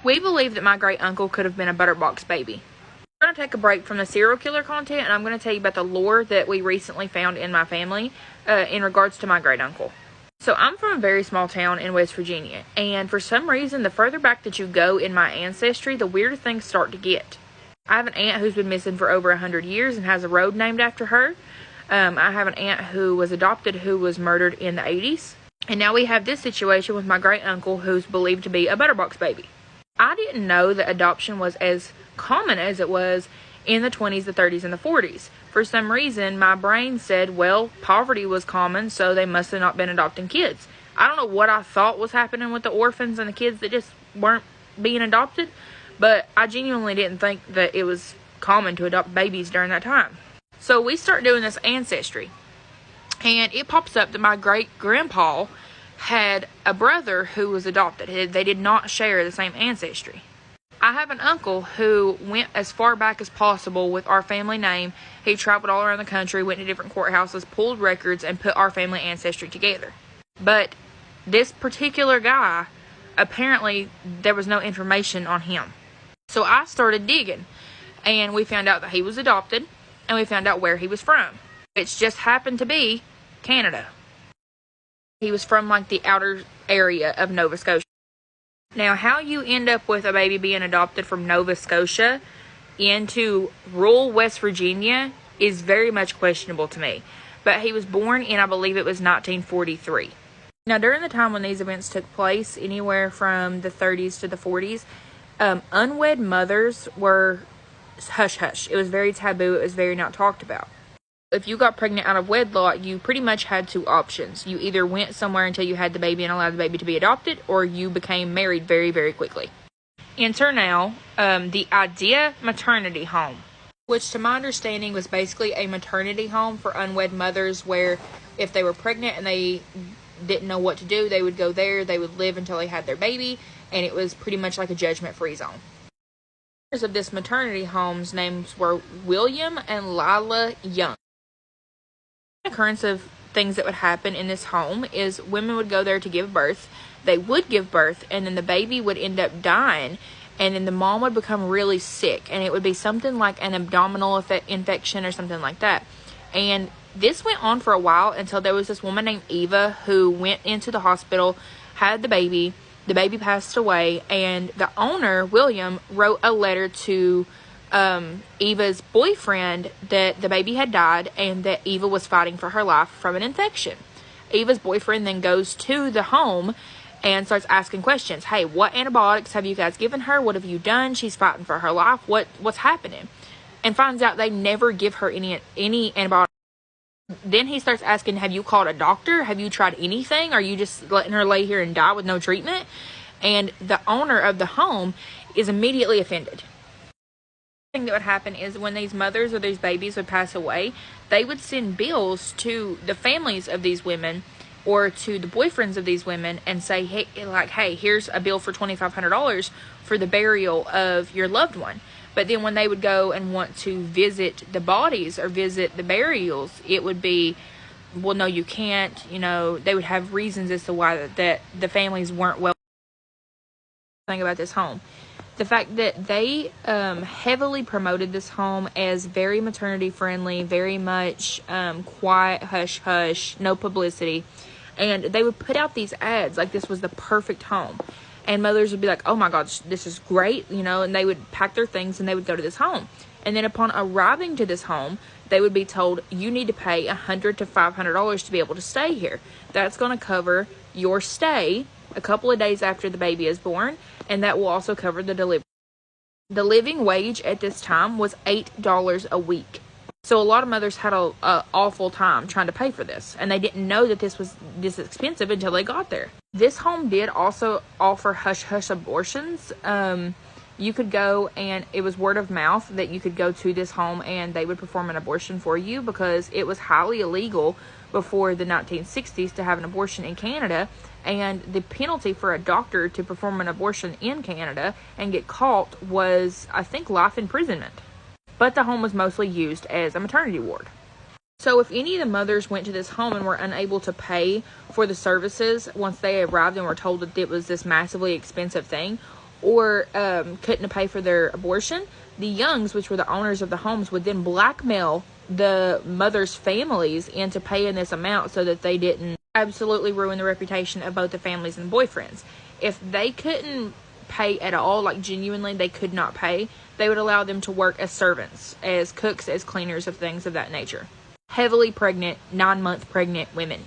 We believe that my great uncle could have been a butterbox baby. I'm going to take a break from the serial killer content, and I'm going to tell you about the lore that we recently found in my family in regards to my great uncle. So I'm from a very small town in West Virginia, and for some reason, the further back that you go in my ancestry, the weirder things start to get. I have an aunt who's been missing for over 100 years and has a road named after her. I have an aunt who was adopted who was murdered in the 80s. And now we have this situation with my great uncle who's believed to be a butterbox baby. I didn't know that adoption was as common as it was in the 20s, the 30s, and the 40s. For some reason, my brain said, well, poverty was common, so they must have not been adopting kids. I don't know what I thought was happening with the orphans and the kids that just weren't being adopted, but I genuinely didn't think that it was common to adopt babies during that time. So we start doing this ancestry, and it pops up that my great-grandpa had a brother who was adopted. They did not share the same ancestry. I have an uncle who went as far back as possible with our family name. He traveled all around the country, went to different courthouses, pulled records, and put our family ancestry together. But this particular guy, apparently there was no information on him. So I started digging, and we found out that he was adopted, and we found out where he was from. It just happened to be Canada. He was from like the outer area of Nova Scotia. Now, how you end up with a baby being adopted from Nova Scotia into rural West Virginia is very much questionable to me. But he was born in, I believe it was 1943. Now, during the time when these events took place, anywhere from the 30s to the 40s, unwed mothers were hush-hush. It was very taboo. It was very not talked about. If you got pregnant out of wedlock, you pretty much had two options. You either went somewhere until you had the baby and allowed the baby to be adopted, or you became married very, very quickly. Enter now the Idea Maternity Home, which to my understanding was basically a maternity home for unwed mothers where if they were pregnant and they didn't know what to do, they would go there, they would live until they had their baby, and it was pretty much like a judgment-free zone. Of this maternity home's names were William and Lila Young. Occurrence of things that would happen in this home is women would go there to give birth. They would give birth, and then the baby would end up dying, and then the mom would become really sick, and it would be something like an abdominal infection or something like that. And this went on for a while until there was this woman named Eva who went into the hospital, had the baby passed away, and the owner, William, wrote a letter to Eva's boyfriend that the baby had died and that Eva was fighting for her life from an infection. Eva's boyfriend then goes to the home and starts asking questions. Hey, what antibiotics have you guys given her? What have you done? She's fighting for her life. What's happening? And finds out they never give her any antibiotics. Then he starts asking, have you called a doctor? Have you tried anything? Are you just letting her lay here and die with no treatment? And the owner of the home is immediately offended. Thing that would happen is when these mothers or these babies would pass away, they would send bills to the families of these women or to the boyfriends of these women and say, hey, here's a bill for $2,500 for the burial of your loved one. But then when they would go and want to visit the bodies or visit the burials, it would be, well, no, you can't. You know, they would have reasons as to why that the families weren't well. Thing about this home, the fact that they heavily promoted this home as very maternity friendly, very much quiet, hush hush, no publicity, and they would put out these ads like this was the perfect home, and mothers would be like, oh my gosh, this is great, you know, and they would pack their things and they would go to this home. And then upon arriving to this home, they would be told, you need to pay $100 to $500 to be able to stay here. That's going to cover your stay a couple of days after the baby is born, and that will also cover the delivery. The living wage at this time was $8 a week. So a lot of mothers had a awful time trying to pay for this, and they didn't know that this was this expensive until they got there. This home did also offer hush-hush abortions. You could go, and it was word of mouth that you could go to this home and they would perform an abortion for you, because it was highly illegal before the 1960s to have an abortion in Canada, and the penalty for a doctor to perform an abortion in Canada and get caught was, I think, life imprisonment. But the home was mostly used as a maternity ward. So if any of the mothers went to this home and were unable to pay for the services once they arrived and were told that it was this massively expensive thing, or couldn't pay for their abortion, the Youngs, which were the owners of the homes, would then blackmail the mothers' families into paying this amount so that they didn't absolutely ruin the reputation of both the families and boyfriends. If they couldn't pay at all, like genuinely they could not pay, they would allow them to work as servants, as cooks, as cleaners, of things of that nature. Heavily pregnant, 9-month pregnant women.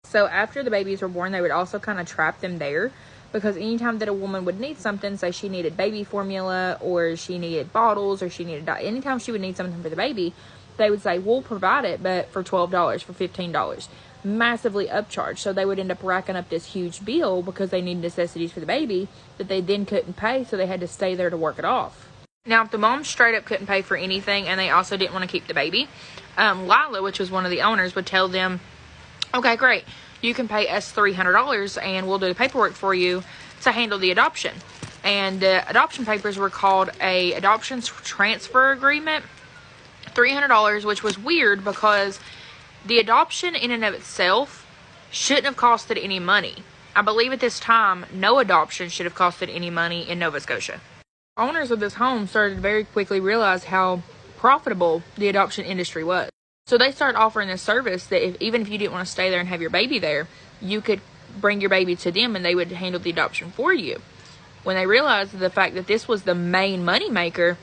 So after the babies were born, they would also kind of trap them there, because anytime that a woman would need something, say she needed baby formula, or she needed bottles, or she needed anytime she would need something for the baby, they would say, we'll provide it, but for $12, for $15. Massively upcharged. So they would end up racking up this huge bill because they needed necessities for the baby that they then couldn't pay, so they had to stay there to work it off. Now, if the mom straight up couldn't pay for anything and they also didn't want to keep the baby, Lila, which was one of the owners, would tell them, okay, great, you can pay us $300 and we'll do the paperwork for you to handle the adoption. And the adoption papers were called a adoption transfer agreement. $300, which was weird because the adoption in and of itself shouldn't have costed any money. I believe at this time, no adoption should have costed any money in Nova Scotia. Owners of this home started to very quickly realize how profitable the adoption industry was. So they started offering this service that even if you didn't want to stay there and have your baby there, you could bring your baby to them and they would handle the adoption for you. When they realized the fact that this was the main money maker,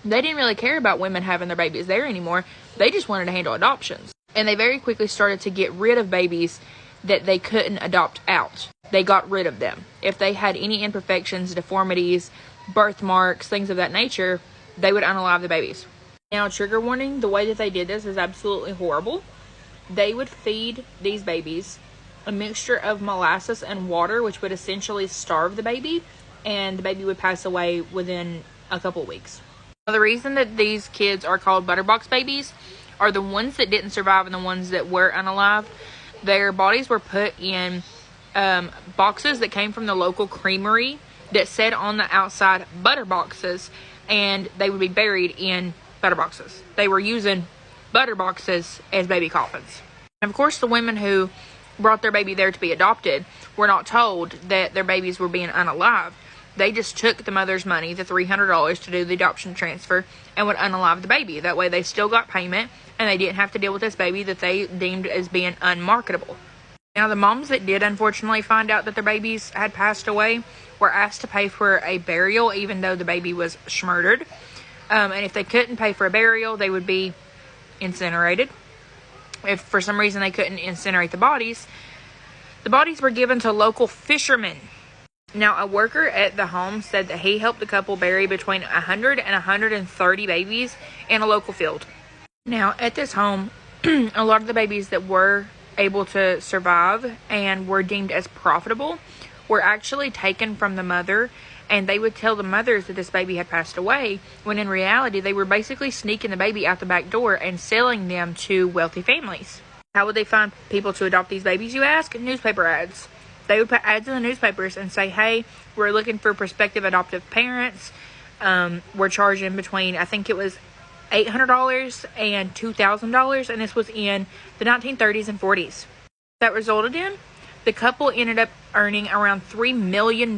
they didn't really care about women having their babies there anymore. They just wanted to handle adoptions. And they very quickly started to get rid of babies that they couldn't adopt out. They got rid of them. If they had any imperfections, deformities, birthmarks, things of that nature, they would unalive the babies. Now, trigger warning, the way that they did this is absolutely horrible. They would feed these babies a mixture of molasses and water, which would essentially starve the baby, and the baby would pass away within a couple of weeks. Now, the reason that these kids are called butterbox babies are the ones that didn't survive and the ones that were unalived. Their bodies were put in boxes that came from the local creamery that said on the outside butter boxes, and they would be buried in butter boxes. They were using butter boxes as baby coffins. And of course, the women who brought their baby there to be adopted were not told that their babies were being unalived. They just took the mother's money, the $300, to do the adoption transfer and would unalive the baby. That way they still got payment and they didn't have to deal with this baby that they deemed as being unmarketable. Now, the moms that did unfortunately find out that their babies had passed away were asked to pay for a burial, even though the baby was murdered. And if they couldn't pay for a burial, they would be incinerated. If for some reason they couldn't incinerate the bodies were given to local fishermen. Now, a worker at the home said that he helped the couple bury between 100 and 130 babies in a local field. Now, at this home, a lot of the babies that were able to survive and were deemed as profitable were actually taken from the mother, and they would tell the mothers that this baby had passed away, when in reality they were basically sneaking the baby out the back door and selling them to wealthy families. How would they find people to adopt these babies, you ask? Newspaper ads. They would put ads in the newspapers and say, hey, we're looking for prospective adoptive parents. We're charging between, I think it was $800 and $2,000, and this was in the 1930s and 40s. That resulted in the couple ended up earning around $3 million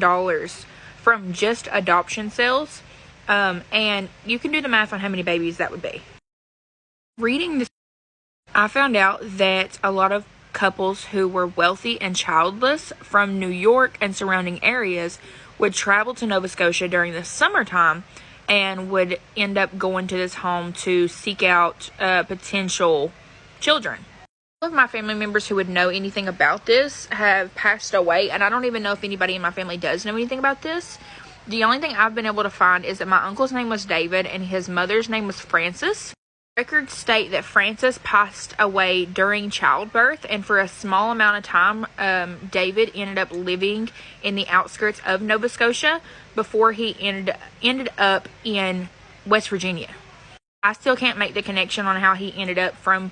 from just adoption sales, and you can do the math on how many babies that would be. Reading this, I found out that a lot of couples who were wealthy and childless from New York and surrounding areas would travel to Nova Scotia during the summertime and would end up going to this home to seek out potential children. All of my family members who would know anything about this have passed away, and I don't even know if anybody in my family does know anything about this. The only thing I've been able to find is that my uncle's name was David and his mother's name was Frances. Records state that Frances passed away during childbirth, and for a small amount of time, David ended up living in the outskirts of Nova Scotia before he ended up in West Virginia. I still can't make the connection on how he ended up from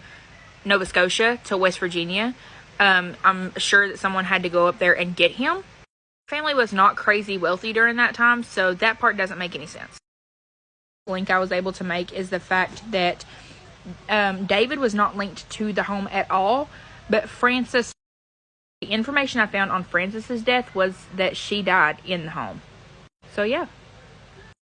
Nova Scotia to West Virginia. I'm sure that someone had to go up there and get him. Family was not crazy wealthy during that time, so that part doesn't make any sense. Link I was able to make is the fact that David was not linked to the home at all, but Frances, the information I found on Frances's death was that she died in the home. So yeah.